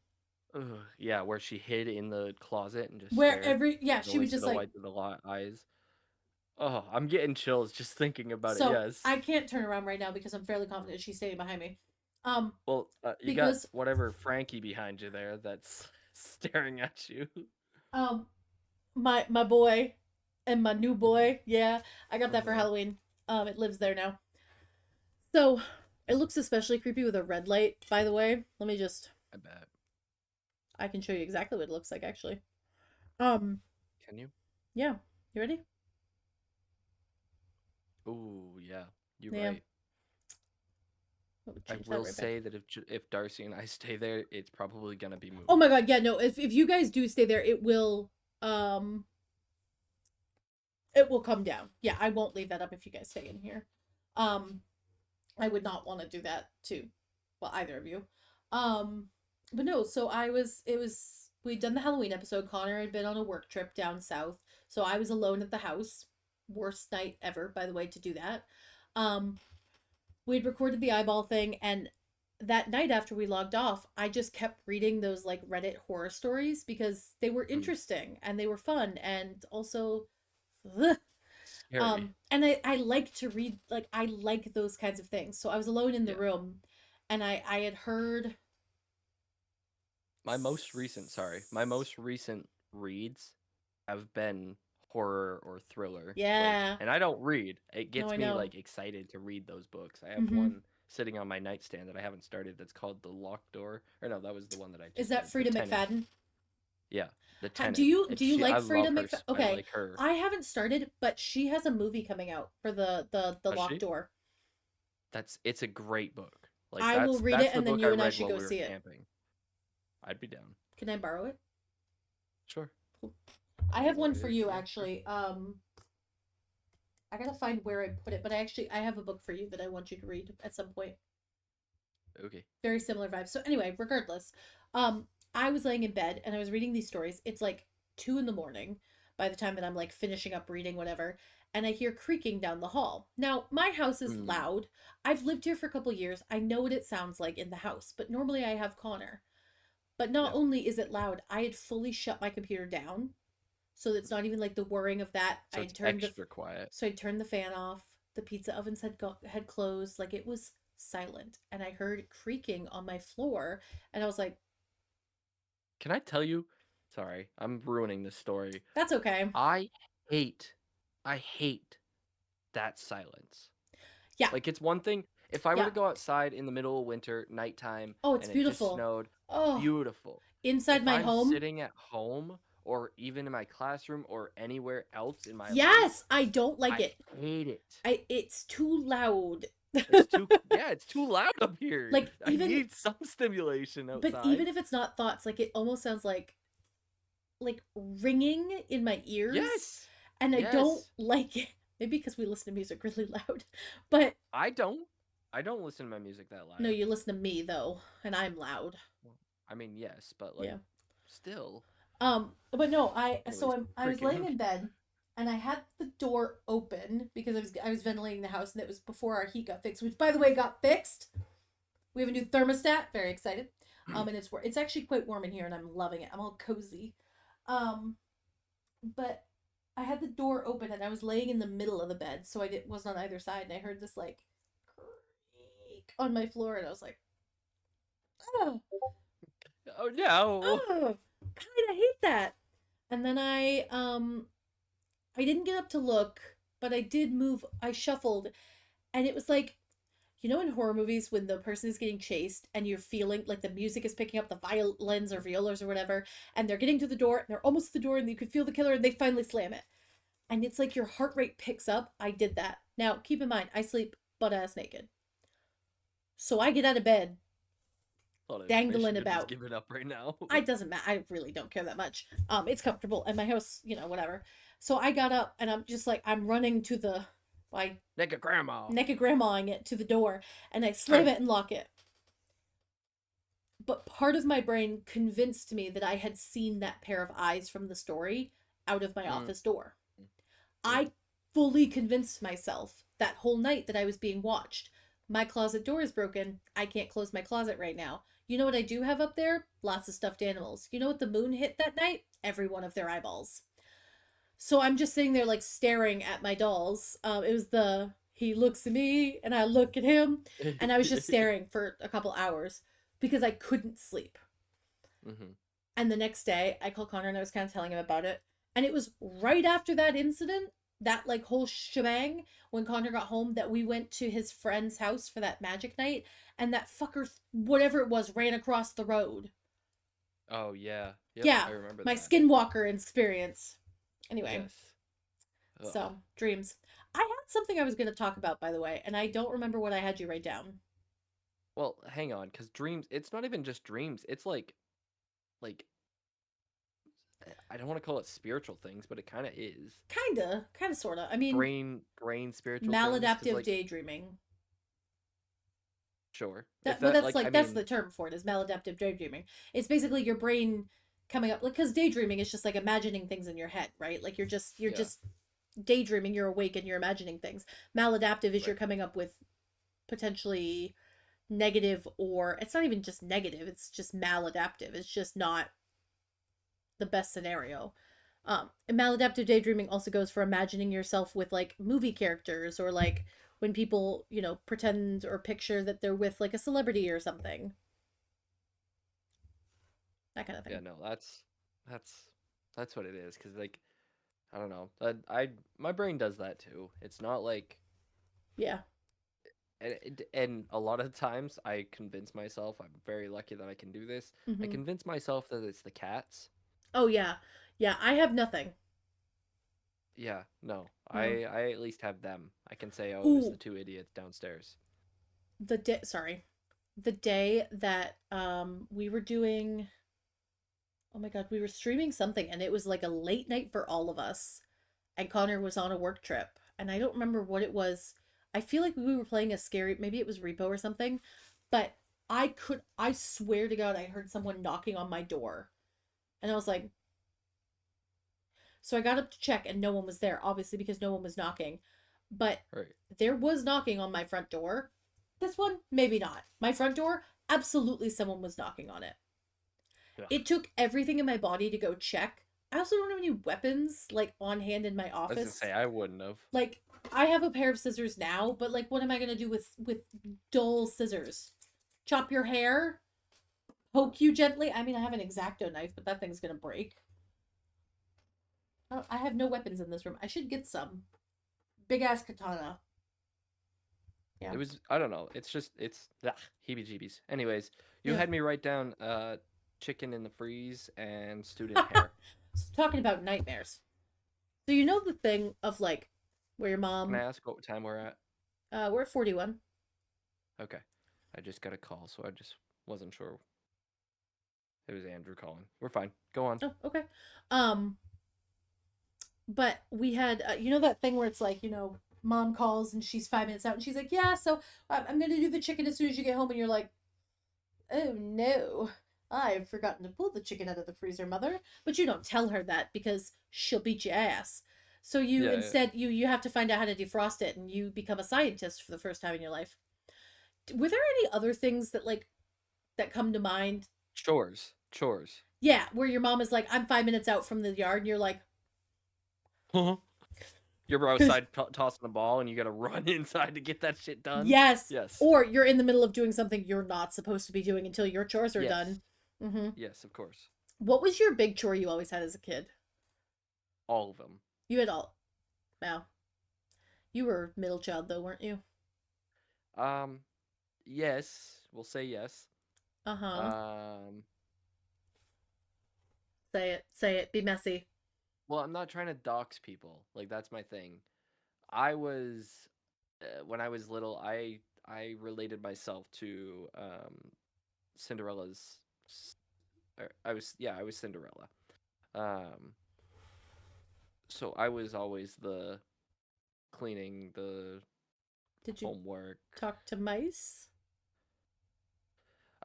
Ugh, yeah, where she hid in the closet and just Where stared. every You yeah, could she only would see just the like whites of the eyes. Oh, I'm getting chills just thinking about it. so Yes. I can't turn around right now because I'm fairly confident she's standing behind me. Um Well, you got because whatever Frankie behind you there that's staring at you. um my boy and my new Mhm. boy, yeah, I got that for Uh-huh. Halloween. It lives there now. So it looks especially creepy with a red light, by the way. Let me just I bet. I can show you exactly what it looks like actually. Um, Can you? yeah. You ready? Ooh, yeah. You're Yeah. right. We'll I change that will right back. say that if Darcy and I stay there, it's probably gonna be Oh my moved. god, yeah, no, if you guys do stay there, um it will come down. Yeah, I won't leave that up if you guys stay in here. Um I would not want to do that to well either of you. Um but no, so I was it was we'd done the Halloween episode. Connor had been on a work trip down south, so I was alone at the house. Worst night ever, by the way, to do that. Um, we'd recorded the eyeball thing, and that night after we logged off, I just kept reading those like Reddit horror stories because they were Mm, interesting and they were fun and also scary. and I like to read, like I like those kinds of things. So I was alone in the Yeah. room and I had heard My most recent reads have been horror or thriller. Like, yeah. and I don't read. It No, gets I me know. like excited to read those books. I have Mm-hmm. one sitting on my nightstand that I haven't started that's called The Locked Door. Or no, that was the one that I Is just that did. The Frida Tenant. McFadden? Yeah, The Do Tenant. you It's do you she I like Frida love her. McFadden? I Okay, like her. I haven't started, but she has a movie coming out for the Does Locked she? Door. It's a great book. Like I will read it that's the and then book I you and I read should while go we were see it. camping. I'd be down. Can I borrow it? Sure. Cool. I I don't know have where one it for is, you but yeah, sure. actually. I gotta find where I put it, but I have a book for you that I want you to read at some point. Okay. Very similar vibes. So anyway, regardless, I was laying in bed and I was reading these stories. It's like 2 in the morning by the time that I'm like finishing up reading whatever, and I hear creaking down the hall. Now my house is Mm, loud. I've lived here for a couple years. I know what it sounds like in the house, but normally I have Connor. But not yeah. only is it loud, I had fully shut my computer down, so it's not even like the whirring of that. So it's extra quiet. I turned the fan off. The pizza ovens had closed. Like it was silent, and I heard creaking on my floor, and I was like, Can I tell you? Sorry, I'm ruining this story. "That's okay." I hate, I hate that silence. Yeah, Like it's one thing if I were yeah. to go outside in the middle of winter, nighttime, Oh, it's and it just beautiful. snowed, Oh, beautiful. inside If my I'm home. sitting at home or even in my classroom or anywhere else in my life, Yes, I don't like I it. hate it. It's too loud. It's too loud up here. Like I even need some stimulation but outside. even if it's not thoughts, like it almost sounds like ringing in my ears, Yes. and I don't Yes. like it. Maybe because we listen to music really loud. But I don't. I don't listen to my music that no, loud. you listen to me though, and I'm loud. Well, I mean, yes, but like Yeah. still. But no, Anyways, I was laying creaking. in bed and I had the door open because I was ventilating the house and it was before our heat got fixed, which by the way got fixed. We have a new thermostat. Very excited. And it's actually quite warm in here and I'm loving it. I'm all cozy. Um, but I had the door open and I was laying in the middle of the bed, so was on either side, and I heard this like creak on my floor, and I was like, oh, Oh no. oh, kind of hate that. And then I didn't get up to look, but I did move. I shuffled, and it was like, you know, in horror movies when the person is getting chased and you're feeling like the music is picking up the violins or violas or whatever, and they're getting to the door and they're almost to the door and you could feel the killer and they finally slam it. And it's like your heart rate picks up. I did that. Now, keep in mind, I sleep butt ass naked. So I get out of bed Thought I dangling should have just about. given up right now. It doesn't matter. I really don't care that much. It's comfortable and my house, you know, whatever. So I got up and I'm just like I'm running to the like Naked grandma. naked grandmaing it to the door and I slam Turn. it and lock it. But part of my brain convinced me that I had seen that pair of eyes from the story out of my Mm, office door. mm, I fully convinced myself that whole night that I was being watched. My closet door is broken. I can't close my closet right now. You know what I do have up there? Lots of stuffed animals. You know what the moon hit that night? Every one of their eyeballs. So I'm just sitting there like staring at my dolls. It was the he looks at me and I look at him, and I was just staring for a couple hours because I couldn't sleep. mm-hmm. And the next day, I called Connor and I was kind of telling him about it. And it was right after that incident, that like whole shebang, when Connor got home, that we went to his friend's house for that magic night. And that fucker, whatever it was, ran across the road. Oh yeah. Yep, Yeah, I remember my that. skinwalker experience. Anyway, Yes. Ugh. so dreams. I had something I was going to talk about, by the way, and I don't remember what I had you write down. Well, hang on, because dreams. It's not even just dreams. It's like I don't want to call it spiritual things, but it kind of is. Kinda, sorta. I mean, Brain spiritual things. Because maladaptive like daydreaming. sure, if That, but that like I that's mean the term for it is maladaptive daydreaming. It's basically your brain coming up, like, because daydreaming is just like imagining things in your head, right? Like you're Yeah. just daydreaming, you're awake and you're imagining things. Maladaptive is you're Right. coming up with potentially negative, or it's not even just negative, it's just maladaptive. It's just not the best scenario. And maladaptive daydreaming also goes for imagining yourself with like movie characters, or like when people, pretend or picture that they're with like a celebrity or something. That kind of Yeah. thing. No, that's that's what it is. Cause like I don't know. I my brain does that too. It's not like Yeah. and a lot of times I convince myself I'm very lucky that I can do this. I Mm-hmm. convince myself that it's the cats. Oh yeah. Yeah, I have nothing. Yeah, no. No. I at least have them. I can say, "Oh, it was the Ooh, two idiots downstairs." the day, sorry. The day that we were doing, oh my god, we were streaming something, and it was like a late night for all of us. And Connor was on a work trip, and I don't remember what it was. I feel like we were playing a scary, maybe it was Repo or something, but I swear to God, I heard someone knocking on my door. And I was like, so I got up to check, and no one was there, obviously, because no one was knocking. But Right. there was knocking on my front door. This one, maybe not. My front door, absolutely someone was knocking on it. Yeah. It took everything in my body to go check. I also don't have any weapons like on hand in my I was gonna office. say I wouldn't have. Like, I have a pair of scissors now, but like, what am I gonna do with dull scissors? Chop your hair? Poke you gently? I mean, I have an X-Acto knife, but that thing's gonna break. I have no weapons in this room. I should get some. Big ass katana. Yeah. It was I don't know. It's just it's heebie-jeebies. Anyways, you Yeah. had me write down chicken in the freeze and student hair. Talking about nightmares. So you know the thing of like where your Can I mom ask what time we're at? we're at 41. Okay. I just got a call, so I just wasn't sure. It was Andrew calling. We're fine. Go on. Oh, okay. Um but we had that thing where it's like, mom calls and she's 5 minutes out and she's like, yeah, so I'm gonna do the chicken as soon as you get home, and you're like, oh no, I've forgotten to pull the chicken out of the freezer, mother. But you don't tell her that because she'll beat your ass. So you Yeah, yeah. instead you have to find out how to defrost it, and you become a scientist for the first time in your life. Were there any other things that come to mind? Chores. Chores. Yeah, where your mom is like, I'm 5 minutes out from the yard, and you're like, You're because outside tossing the ball and you gotta run inside to get that shit done. yes, Yes. or you're in the middle of doing something you're not supposed to be doing until your chores are Yes. done. Mm-hmm. Yes, of course. What was your big chore you always had as a kid? All of them. You had all. Wow. You were middle child though, weren't you? Um, yes. We'll say yes. Uh huh. Um, Say it. Say it. Be messy. well, I'm not trying to dox people. Like that's my thing. I was when I was little, I related myself to Cinderella's I was yeah, I was Cinderella. Um, so I was always the cleaning, the Did you homework. talk to mice?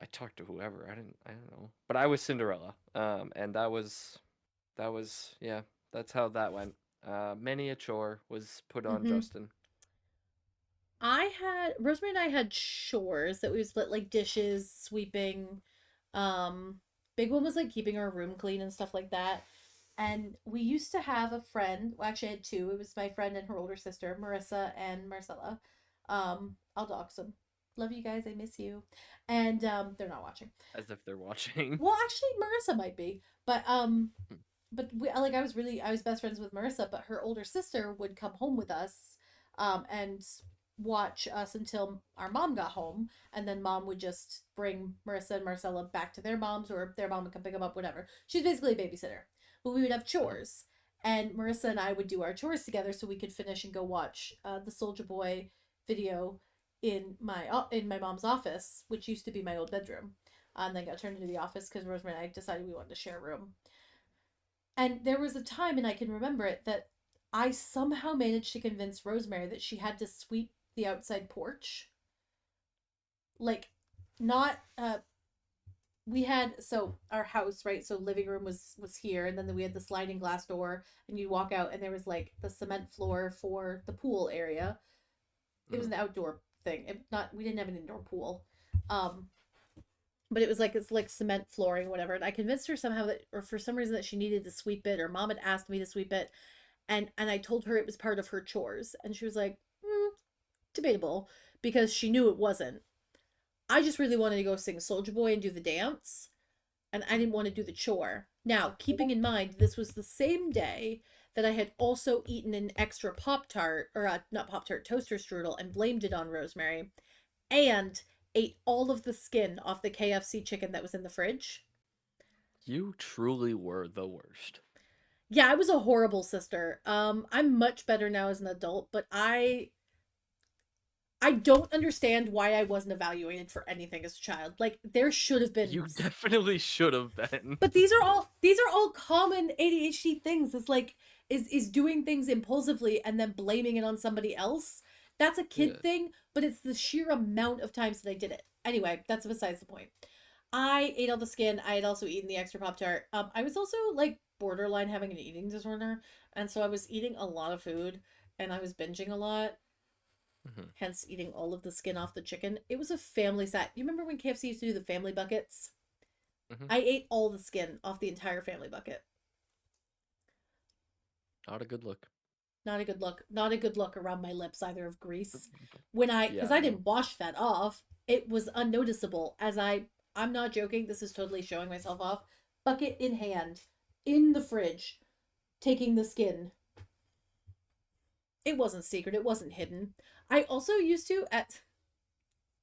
I talked to whoever. I don't know. But I was Cinderella. And that was yeah, that's how that went. Many a chore was put on Mm-hmm. Justin. I had Rosemary and I had chores that we would split, like dishes, sweeping. Um, Big one was like keeping our room clean and stuff like that. And we used to have a friend. Well, actually, I had two. It was my friend and her older sister, Marissa and Marcella. I'll dox them. Love you guys. I miss you. And they're not watching. As if they're watching. Well, actually, Marissa might be, but I was best friends with Marissa, but her older sister would come home with us, and watch us until our mom got home, and then mom would just bring Marissa and Marcella back to their moms, or their mom would come pick them up, whatever. She's basically a babysitter, but we would have Mhm. chores, and Marissa and I would do our chores together so we could finish and go watch the Soldier Boy video in my mom's office, which used to be my old bedroom, and then got turned into the office because Rosemary and I decided we wanted to share a room. And there was a time, and I can remember it, that I somehow managed to convince Rosemary that she had to sweep the outside porch. Like, not we had, so our house, right? So living room was here, and then we had the sliding glass door, and you walk out, and there was like the cement floor for the pool area. It was Mm. an outdoor thing. Not we didn't have an indoor pool. Um, but it was like it's like cement flooring, whatever. And I convinced her somehow that, or for some reason, that she needed to sweep it, or mom had asked me to sweep it, and I told her it was part of her chores, and she was like, debatable, because she knew it wasn't. I just really wanted to go sing Soldier Boy and do the dance, and I Mm. didn't want to do the chore. Now, keeping in mind, this was the same day that I had also eaten an extra Pop Tart, or not Pop Tart, toaster strudel, and blamed it on Rosemary, and ate all of the skin off the KFC chicken that was in the fridge. You truly were the worst. Yeah, I was a horrible sister. I'm much better now as an adult, but I don't understand why I wasn't evaluated for anything as a child. Like there should have been, You definitely should have been. but these are all common ADHD things. It's like is doing things impulsively and then blaming it on somebody else. That's a kid Yeah. thing, but it's the sheer amount of times that I did it. Anyway, that's besides the point. I ate all the skin. I had also eaten the extra Pop Tart. I was also like borderline having an eating disorder, and so I was eating a lot of food and I was binging a lot, Hmm. hence eating all of the skin off the chicken. It was a family set. You remember when KFC used to do the family buckets? Hmm. I ate all the skin off the entire family bucket. Not a good look. Not a good look. Not a good look around my lips either of grease. When because Yeah, I no. didn't wash that off, it was unnoticeable as I'm not joking, this is totally showing myself off. Bucket in hand, in the fridge, taking the skin. It wasn't secret, it wasn't hidden. I also used to at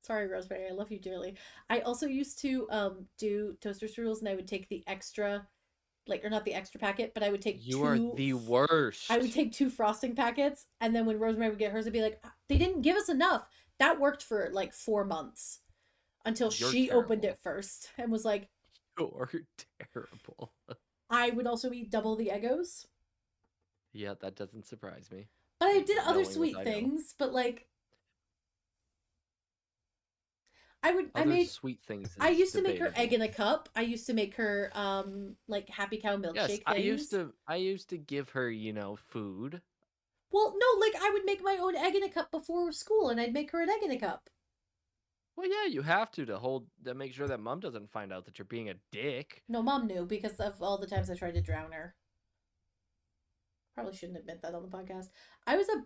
sorry Rosemary, I love you dearly. I also used to do toaster strudels, and I would take the extra, like, or not the extra packet, but You are the I would worst. take two frosting packets, and then when Rosemary would get hers, I'd be like, they didn't give us enough. That worked for like 4 months until You're she opened terrible. it first and was like, You're terrible. I would also eat double the Eggos. Yeah, that doesn't surprise me. But I did other Knowing what sweet I know. things, but like Other sweet things I is used to make her egg debatable. in a cup. I used to make her like happy cow Yes, milkshake I used things. to I used to give her, food. Well, no, like I would make my own egg in a cup before school, and I'd make her an egg in a cup. Well, yeah, you have to make sure that mom doesn't find out that you're being a dick. No, mom knew because of all the times I tried to drown her. Probably shouldn't admit that on the podcast. I was a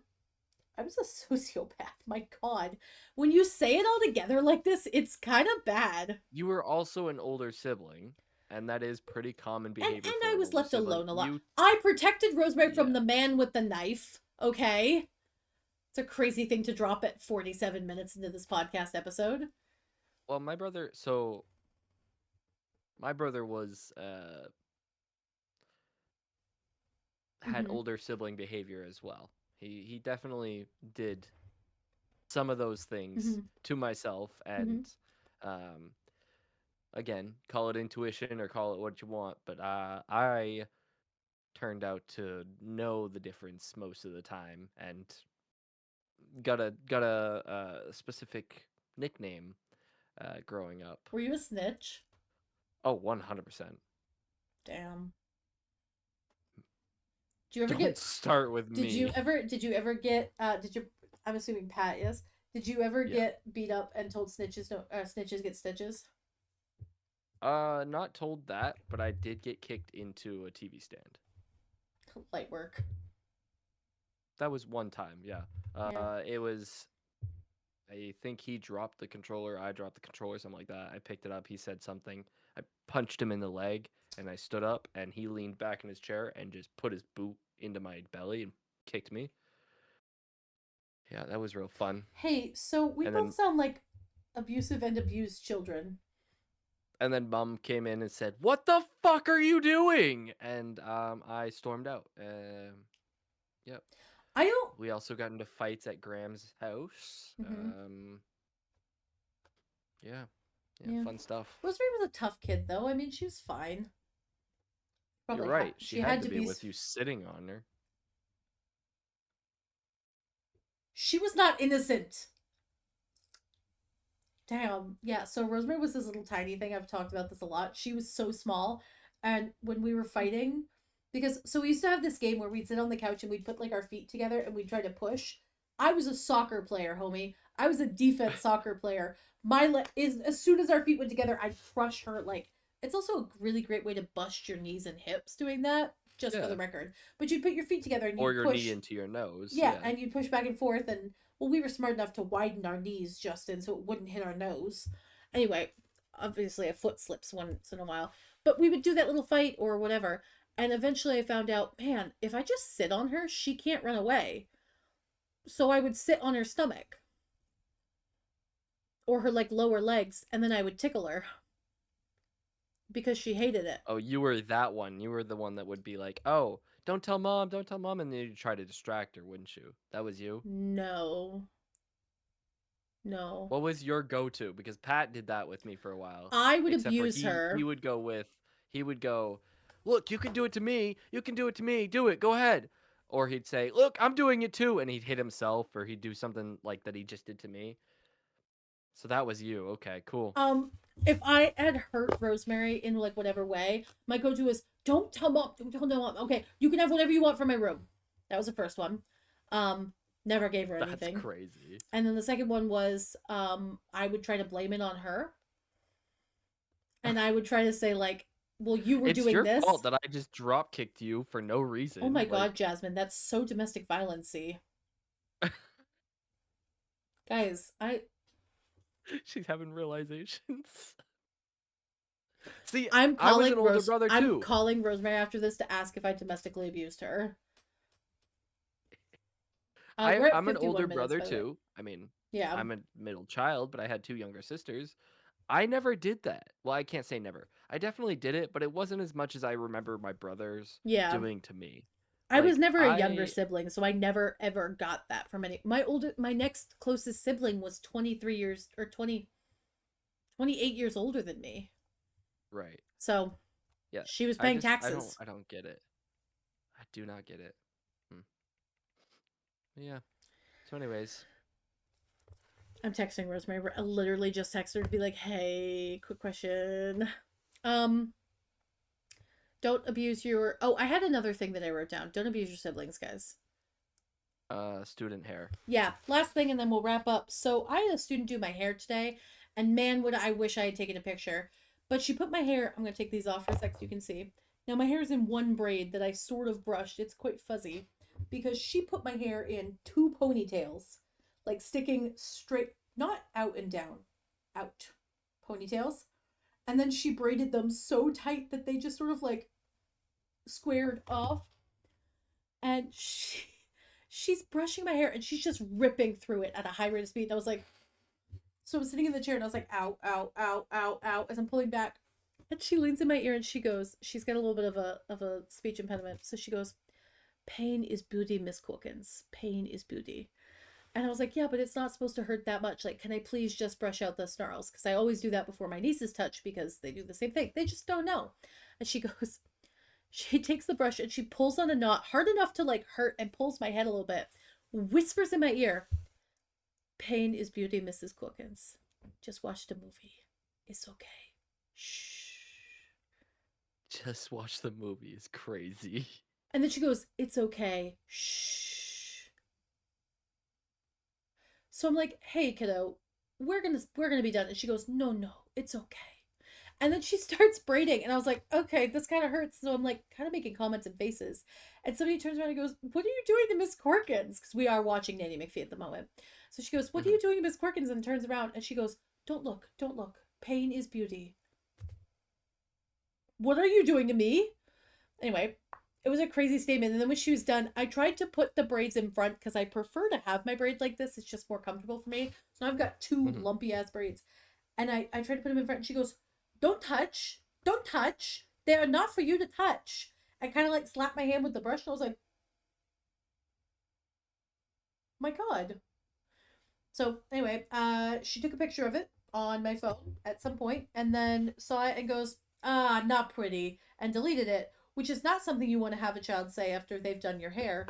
I was a sociopath. My God, when you say it all together like this, it's kind of bad. You were also an older sibling, and that is pretty common behavior And for I an was older left sibling. alone a lot. I protected Rosemary from Yeah. the man with the knife. Okay, it's a crazy thing to drop at 47 minutes into this podcast episode. Well, my brother was had Mm-hmm. older sibling behavior as well. He definitely did some of those things Mm-hmm. to myself, Mm-hmm. and um again, call it intuition or call it what you want, but I turned out to know the difference most of the time and got a specific nickname growing up. Were you a snitch? Oh, 100%. Damn. Do you ever Don't get start with me. did you ever get did you I'm assuming Pat, yes. Did you ever Yeah. get beat up and told snitches don't snitches get stitches? Not told that, but I did get kicked into a TV stand. Light work. That was one time, yeah. Yeah. It was, I think he dropped the controller, I dropped the controller, something like that. I picked it up, he said something. I punched him in the leg, and I stood up, and he leaned back in his chair and just put his boot into my belly and kicked me. Yeah, that was real fun. Hey, so we And both then sound like abusive and abused children. and then mom came in and said, "What the fuck are you doing?" And I stormed out. Yep. I don't. We also got into fights at Graham's house. Mm-hmm. Yeah, yeah, Yeah. fun stuff. Rosemary was a tough kid, though. I mean, she was fine. You're Probably right. She she had had to to be be. with you sitting on her. She was not innocent. Damn. Yeah. So Rosemary was this little tiny thing. I've talked about this a lot. She was so small. And when we were fighting, because so we used to have this game where we'd sit on the couch and we'd put like our feet together and we'd try to push. I was a soccer player, homie. I was a defense soccer player. Is as soon as our feet went together, I'd crush her. Like it's also a really great way to bust your knees and hips doing that, just for the Yeah. record. But you'd put your feet together and Or you'd your knee push. into your nose. Yeah, Yeah. and you'd push back and forth, and well, we were smart enough to widen our knees, Justin, so it wouldn't hit our nose. Anyway, obviously a foot slips once in a while, but we would do that little fight or whatever, and eventually I found out, man, if I just sit on her, she can't run away. So I would sit on her stomach or her like lower legs, and then I would tickle her because she hated it. Oh, you were that one. You were the one that would be like, "Oh, don't tell mom," and then you try to distract her, wouldn't you? That was you. No, no. What was your go-to? Because Pat did that with me for a while. I would Except for abuse he her. would go with he would go, "Look, you can do it to me. You can do it to me. Do it. Go ahead." Or he'd say, "Look, I'm doing it too," and he'd hit himself or he'd do something like that he just did to me. So that was you. Okay, cool. Um, if I had hurt Rosemary in like whatever way, my go-to is don't tell mom, don't tell mom. Okay, you can have whatever you want from my room. That was the first one. Um, never gave her That's anything. crazy. And then the second one was I would try to blame it on her. And I would try to say like, well, you were It's doing your fault this. that I just drop kicked you for no Oh my reason. god, Like Jasmine, that's so domestic violence. Guys, she's having realizations. See, I'm I was an calling older Rose brother I'm too. calling Rosemary after this to ask if I domestically abused her. We're at I'm an 51 older minutes, brother by the way. too. I mean, Yeah. I'm a middle child, but I had two younger sisters. I never did that. Well, I can't say never. I definitely did it, but it wasn't as much as I remember my brothers Yeah. doing to me. I was Like never a younger I sibling, so I never ever got that from any. My next closest sibling was 23 years or 28 years older than me. right. So Yeah. she was paying I don't taxes. I don't get it. I do not get it. Hmm. Yeah. So anyways, I'm texting Rosemary. I literally just texted her to be like, "Hey, quick question. Um, don't abuse your. Oh, I had another thing that I wrote down. Don't abuse your siblings, guys. student hair. Yeah, last thing, and then we'll wrap up. So I had a student do my hair today, and man, would I wish I had taken a picture. But she put my hair. I'm gonna take these off for a sec so you can see. Now my hair is in one braid that I sort of brushed. It's quite fuzzy because she put my hair in two ponytails, like sticking straight, not out and down, out ponytails. And then she braided them so tight that they just sort of like squared off. And she's brushing my hair and she's just ripping through it at a high rate of speed. And I was like, so I'm sitting in the chair and I was like, ow, ow, ow, ow, ow, as I'm pulling back. And she leans in my ear and she goes, she's got a little bit of a speech impediment. So she goes, pain is beauty, Miss Quilkins. Pain is beauty. And I was like, yeah, but it's not supposed to hurt that much. Like, can I please just brush out the snarls? Because I always do that before my nieces touch because they do the same thing. They just don't know. And she goes, she takes the brush and she pulls on a knot hard enough to like hurt and pulls my head a little bit, whispers in my ear, pain is beauty, Mrs. Quilkins. Just watched a movie. It's okay. Shh. Just watch the movie is crazy. And then she goes, it's okay. Shh. So I'm like, hey kiddo, we're gonna be done. And she goes, no, no, it's okay. And then she starts braiding, and I was like, okay, this kind of hurts. So I'm like, kind of making comments and faces. And somebody turns around and goes, what are you doing to Miss Corkins? Because we are watching Nanny McPhee at the moment. So she goes, what are Mhm. you doing to Miss Corkins? And turns around and she goes, don't look, don't look. Pain is beauty. What are you doing to me? Anyway, it was a crazy statement. And then when she was done, I tried to put the braids in front because I prefer to have my braid like this. It's just more comfortable for me. So now I've got two Mhm. lumpy ass braids. And I tried to put them in front, and she goes, don't touch. Don't touch. They are not for you to touch. I kind of like slapped my hand with the brush, and I was like, my God. So anyway, she took a picture of it on my phone at some point and then saw it and goes, not pretty, and deleted it, which is not something you want to have a child say after they've done your hair.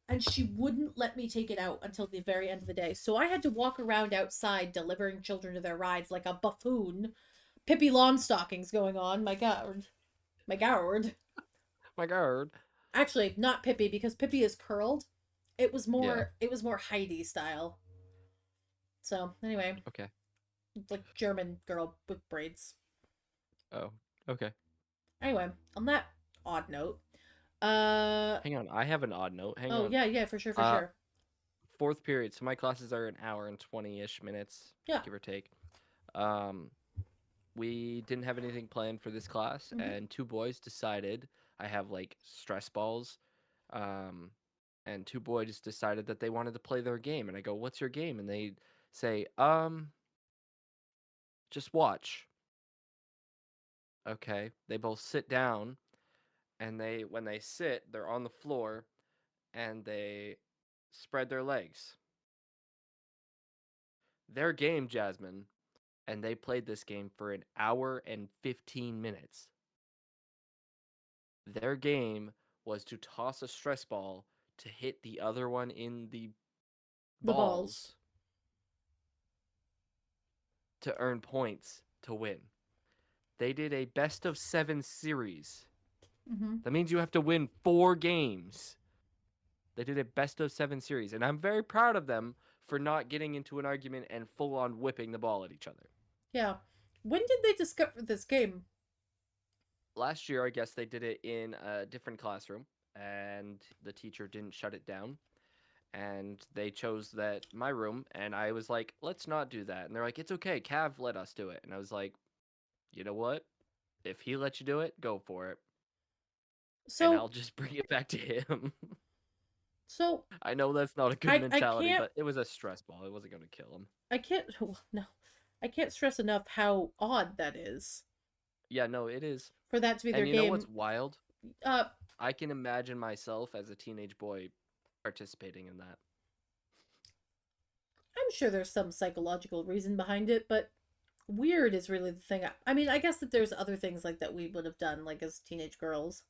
and she wouldn't let me take it out until the very end of the day. So I had to walk around outside delivering children to their rides like a buffoon. Pippi Longstockings going on. My god. My god. My God. Actually, not Pippi because Pippi is curled. Yeah. It was more Heidi style. So, anyway, Okay. like German girl with braids. Oh. Okay. Anyway, on that odd note, uh Hang on. I have an odd note. Hang oh on. yeah, yeah, for sure, for Uh, sure. fourth period. So my classes are an hour and 20-ish minutes, Yeah. give or take. Um, we didn't have anything planned for this class, Mm-hmm. and two boys decided I have like stress balls. Um, and two boys decided that they wanted to play their game, and I go, "What's your game?" And they say, just watch." Okay. They both sit down, and when they sit, they're on the floor, and they spread their legs. Their game, Jasmine, and they played this game for an hour and 15 minutes. Their game was to toss a stress ball to hit the other one in the The balls. balls to earn points to win. They did a best of 7 series. Mm-hmm. That means you have to win 4 games. They did a best of 7 series, and I'm very proud of them for not getting into an argument and full on whipping the ball at each other. Yeah. When did they discover this game? Last year, I guess they did it in a different classroom, and the teacher didn't shut it down. And they chose that my room, and I was like, let's not do that. And they're like, it's okay, Cav let us do it. And I was like, you know what? If he lets you do it, go for it. And So I'll just bring it back to him. so I know that's not a good I mentality, can't but it was a stress ball. It wasn't going to kill him. I can't no. I can't stress enough how odd that is Yeah, no, it is. for that to be their And you know game. what's wild? Uh I can imagine myself as a teenage boy participating in that. I'm sure there's some psychological reason behind it, but weird is really the thing. I mean, I guess that there's other things like that we would have done like as teenage girls.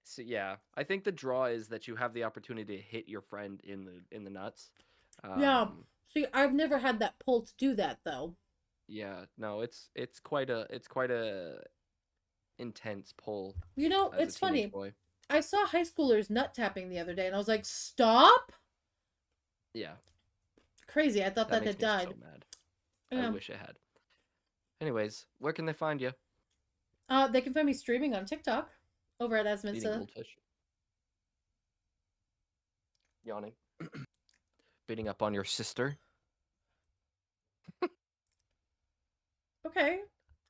So yeah, I think the draw is that you have the opportunity to hit your friend in the nuts. Yeah. Um, See, I've never had that pull to do that though. yeah, no, it's quite a intense pull You know, as a it's teenage funny. boy. I saw high schoolers nut tapping the other day and I was like, "Stop!" Yeah, Crazy. I thought that that makes had me so died. mad. I Yeah. wish it had. Anyways, where can they find you? They can find me streaming on TikTok over at Eating Asminsa. goldfish, yawning, beating up on your sister. Okay.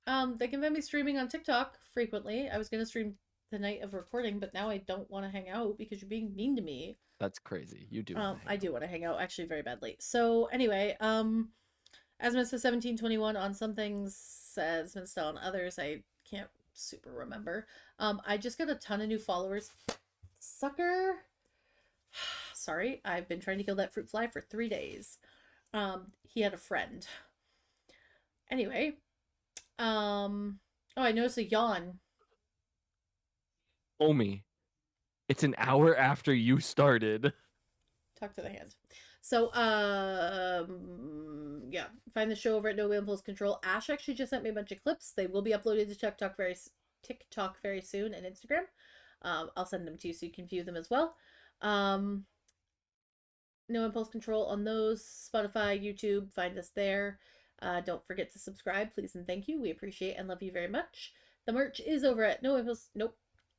They can find me streaming on TikTok frequently. I was gonna stream the night of recording, but now I don't want to hang out because you're being mean to me. That's crazy. You do want to hang I do out. want to hang out actually very badly. So anyway, Asminsa 1721 on some things, Asminsa on others. I can't super remember. I just got a ton of new followers. Sucker. Sorry, I've been trying to kill that fruit fly for 3 days. He had a friend. Anyway, oh, I noticed a yawn. Omi, it's an hour after you started. Talk to the hand. So, yeah, find the show over at No Impulse Control. Ash actually just sent me a bunch of clips. They will be uploaded to TikTok very soon and Instagram. I'll send them to you so you can view them as well. Um, no Impulse Control on those Spotify, YouTube. Find us there. Don't forget to subscribe, please and thank you. We appreciate and love you very much. The merch is over at No Impulse. Nope,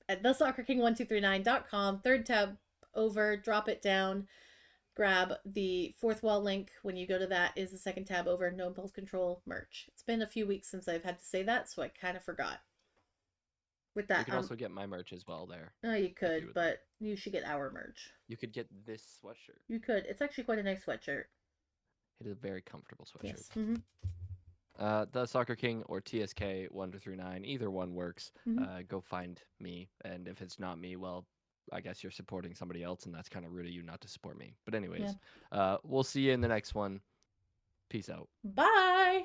at thesoccerking1239.com. Third tab over. Drop it down. Grab the fourth wall link. When you go to that is the second tab over. No Impulse Control merch. It's been a few weeks since I've had to say that, so I kind of forgot. With You that, can also get my merch as well there, oh, you if you could, would like. but you should get our merch. You could get this sweatshirt. You could. It's actually quite a nice sweatshirt. It is a very comfortable sweatshirt. Yes. Mm-hmm. The Soccer King or TSK 1239, either one works. Mm-hmm. Go find me, and if it's not me, well, I guess you're supporting somebody else, and that's kind of rude of you not to support me. But Yeah. anyways, we'll see you in the next one. Peace out. Bye.